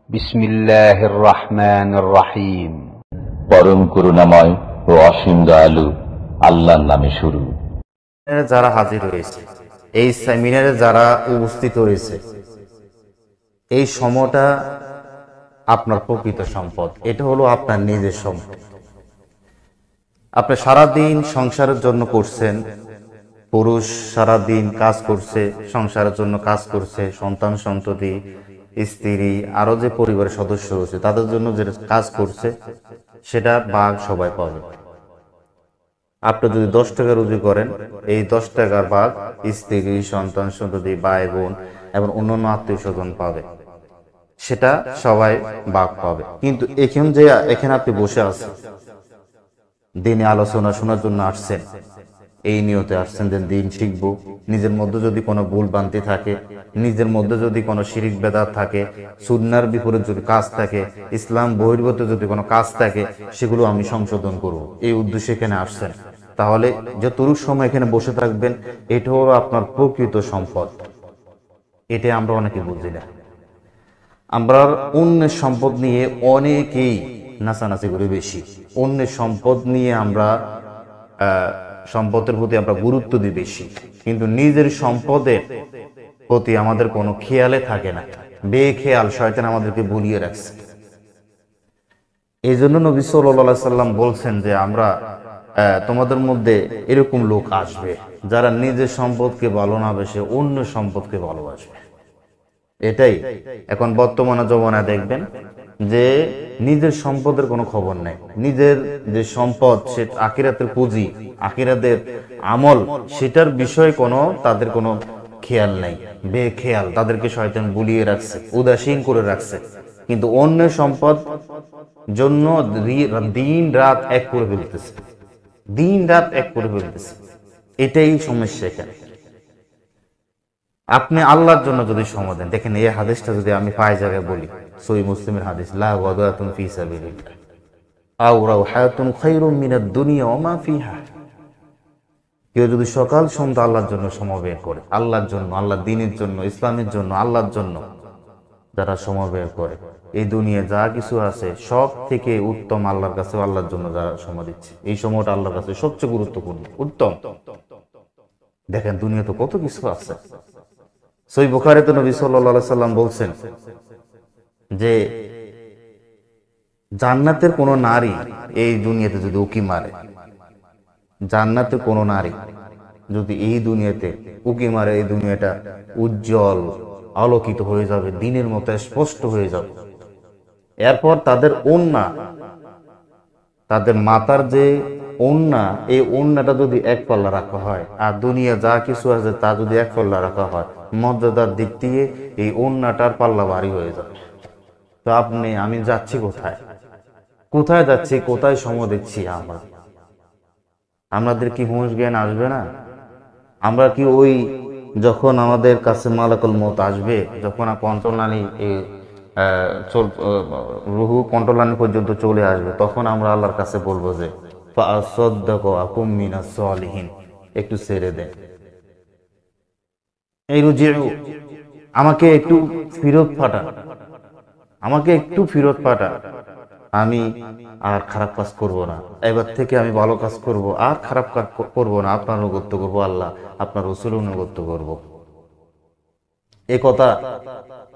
বিসমিল্লাহির রহমানির রহিম। পরম করুণাময় ও অসীম দয়ালু আল্লাহর নামে শুরু। যারা হাজির হয়েছে, এই সেমিনারে যারা উপস্থিত হয়েছে, এই সময়টা আপনার প্রকৃত সম্পদ। এটা হলো আপনার নিজের সম্পদ। আপনি সারাদিন সংসারের জন্য করছেন, পুরুষ সারাদিন কাজ করছে, সংসারের জন্য কাজ করছে, সন্তান সন্ততি, স্ত্রী, আরো যে পরিবারের সদস্য রয়েছে তাদের জন্য যে কাজ করছে সেটা ভাগ সবাই পাবে। আপনি যদি 10 টাকা রুজি করেন, এই 10 টাকার ভাগ স্ত্রী, সন্তান সন্ততি, ভাই বোন এবং অন্যান্য আত্মীয় স্বজন পাবে, সেটা সবাই ভাগ পাবে। কিন্তু এখানে আপনি বসে আছেন, দিনে আলোচনা শোনার জন্য আসছেন, এই নিয়তে আসছেন যে দিন শিখবো। নিজের মধ্যে যদি কোনো ভুল ভ্রান্তি থাকে, নিজের মধ্যে যদি কোনো শিরিক বেদাত থাকে, সুন্নাহর বিপরীত যদি কাজ থাকে, ইসলাম বহির্ভূত যদি কোনো কাজ থাকে, সেগুলো আমি সংশোধন করব, এই উদ্দেশ্যে এখানে আসছেন। তাহলে যতটুকু সময় এখানে বসে থাকবেন, এটা হলো আপনার প্রকৃত সম্পদ। এটা আমরা অনেকে বুঝি না। আমরা অন্যের সম্পদ নিয়ে অনেকেই নাচানাচি করি বেশি। অন্যের সম্পদ নিয়ে আমরা সম্পদের প্রতি আমরা গুরুত্ব দিই বেশি, কিন্তু নিজের সম্পদের প্রতি আমাদের কোনো খেয়ালে থাকে না। বেখেয়াল শয়তান আমাদেরকে ভুলিয়ে রাখছে। এই জন্য নবী সাল্লাল্লাহু আলাইহি সাল্লাম বলছেন যে তোমাদের মধ্যে এরকম লোক আসবে যারা নিজের সম্পদকে ভালোবাসে, অন্য সম্পদকে ভালোবাসবে। এটাই এখন বর্তমানে জমানায় দেখবেন যে নিজের সম্পদের কোনো খবর নাই। নিজের যে সম্পদ, সে আখিরাতের পুঁজি, আখিরাতের আমল, সেটার বিষয়ে তাদের কোনো খেয়াল নাই। বেখেয়াল, তাদেরকে শয়তান বুলিয়ে রাখছে, উদাসীন করে রাখছে। কিন্তু অন্যের সম্পদ জন্য দিন রাত এক করে ফেলতেছে, দিন রাত এক করে ফেলতেছে। এটাই সমস্যা এখানে। আপনি আল্লাহর জন্য যদি সময় দেন, দেখেন এই হাদিসটা যদি আমি পাই জায়গায় বলি, সহিহ মুসলিমের হাদিস, লা ওয়াদাতুন ফি সাবিলিল্লাহ আও রাওহাতুন খায়রুম মিনাদ দুনিয়া ওয়া মা ফিহা। কেউ যদি সকাল সন্ধ্যা আল্লাহর জন্য সময় বের করে, আল্লাহর জন্য, আল্লাহর দ্বীনের জন্য, ইসলামের জন্য, আল্লাহর জন্য যারা সময় বের করে, এই দুনিয়া যা কিছু আছে সব থেকে উত্তম আল্লাহর কাছে, আল্লাহর জন্য যারা সময় দিচ্ছে, এই সময়টা আল্লাহর কাছে সবচেয়ে গুরুত্বপূর্ণ, উত্তম। দেখেন দুনিয়া তো কত কিছু আছে। সহিহ বুখারীতে নবী সাল্লাল্লাহু আলাইহি সাল্লাম বলছেন যে জান্নাতের কোন নারী এই দুনিয়াতে যদি উকি মারে, জান্নাতের কোন নারী যদি এই দুনিয়াতে উকি মারে, এই দুনিয়াটা উজ্জ্বল আলোকিত হয়ে যাবে, দিনের মতো স্পষ্ট হয়ে যাবে। এরপর তাদের ওন্না, তাদের মাতার যে ওন্না, এই ওন্নাটা যদি এক পাল্লা রাখা হয়, আর দুনিয়া যা কিছু আছে তা যদি এক পাল্লা রাখা হয়, মর্যাদার দিক দিয়ে এই ওন্নাটার পাল্লা ভারী হয়ে যাবে। তো আমি যাচ্ছি কোথায়, কোথায় যাচ্ছি, কোথায় সময় দিচ্ছি? আমাদের কি হুঁশ জ্ঞান আসবে না? আমরা কি ওই যখন আমাদের কাছে মালাকুল মউত আসবে, যখন কন্ট্রোলানি রুহু কন্ট্রোলানি পর্যন্ত চলে আসবে, তখন আমরা আল্লাহর কাছে বলবো যে ফাআসাদদাকু আকুম মিনাস সালিহিন, একটু ছেড়ে দেন, এই রুজিউ, আমাকে একটু ফিরত পাঠান, আমাকে একটু ফিরত পাঠান। আমি আর খারাপ কাজ করব না, এবার থেকে আমি ভালো কাজ করব, আর খারাপ কাজ করব না, আপনার অনুগত্য করবো, আল্লাহ আপনার রাসূলের অনুগত্য করব। এই কথা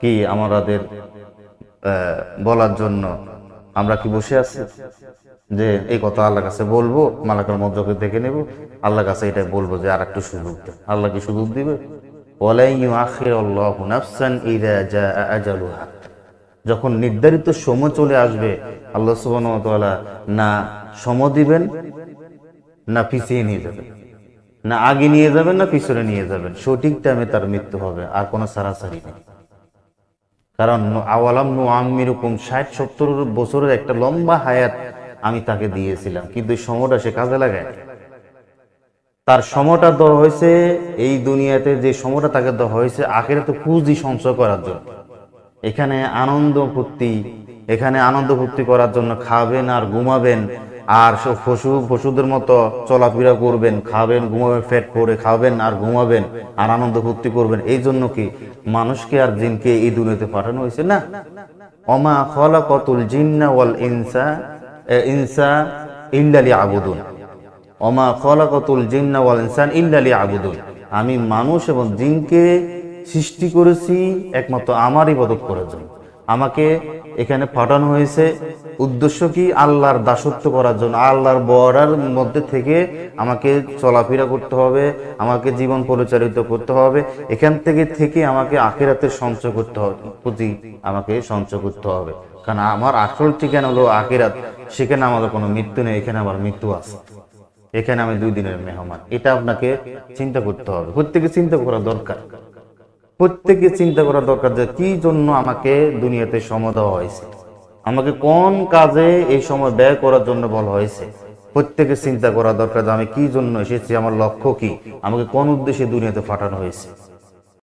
কি আমাদের বলার জন্য আমরা কি বসে আছি যে এই কথা আল্লাহর কাছে বলবো, মালাকুল মউতকে দেখে নেব, আল্লাহর কাছে এটা বলবো যে আর একটু সুযোগ দেন? আল্লাহ কি সুযোগ দিবে? ওয়ালা ইউআখিরুল্লাহু নাফসান ইযা জাআ আজালুহা, যখন নির্ধারিত সময় চলে আসবে, আল্লাহ সুবহানাহু ওয়া তাআলা না সময় দিবেন, না পিছিয়ে নিয়ে যাবেন, না আগে নিয়ে যাবেন, না পিছনে নিয়ে যাবেন। সঠিক টাইমে তার মৃত্যু হবে, আর কোনো সারাসারি নেই। কারণ আওয়ালাম নুআম্মিরুকুম, 60-70 বছরের একটা লম্বা হায়াত আমি তাকে দিয়েছিলাম, কিন্তু এই সময়টা সে কাজে লাগায়। তার সময়টা দেওয়া হয়েছে এই দুনিয়াতে, যে সময়টা তাকে দেওয়া হয়েছে আখিরাতে পুঁজি সঞ্চয় করার জন্য। এখানে আনন্দ ফুর্তি করার জন্য খাবেন আর ঘুমাবেন, আর সব পশুদের মতো চলাফেরা করবেন, খাবেন ঘুমাবেন, পেট ভরে খাবেন আর ঘুমাবেন আর আনন্দ ফুর্তি করবেন। এই জন্য কি মানুষকে আর জিনকে এই দুনিয়াতে পাঠানো হয়েছে? না, ওমা খলাকাতুল জিন্না ওয়াল ইনসা ইল্লা লিয়াবুদুন, ওমা খলাকাতুল জিন্না ওয়াল ইনসান ইল্লা লিয়াবুদুন। আমি মানুষ এবং জিনকে সৃষ্টি করেছি একমাত্র আমার ইবাদত করার জন্য। আমাকে এখানে পাঠানো হয়েছে উদ্দেশ্য কি? আল্লাহর দাসত্ব করার জন্য। আল্লাহর বর্ডার মধ্যে থেকে আমাকে চলাফেরা করতে হবে, আমাকে জীবন পরিচালিত করতে হবে। এখান থেকে আমাকে আখিরাতের সঞ্চয় করতে হবে, প্রতি আমাকে সঞ্চয় করতে হবে। কারণ আমার আসল ঠিকানা হলো আখিরাত, সেখানে আমাদের কোনো মৃত্যু নেই, এখানে আমার মৃত্যু আছে। এখানে আমি 2 দিনের মেহমান। এটা আপনাকে চিন্তা করতে হবে, প্রত্যেকে চিন্তা করা দরকার। প্রত্যেকে চিন্তা করা দরকার যে কি জন্য আমাকে দুনিয়াতে সময় দেওয়া হয়েছে, আমাকে কোন কাজে এই সময় ব্যয় করার জন্য বলা হয়েছে। প্রত্যেকে চিন্তা করা দরকার যে আমি কি জন্য এসেছি, আমার লক্ষ্য কি, আমাকে কোন উদ্দেশ্যে দুনিয়াতে পাঠানো হয়েছে।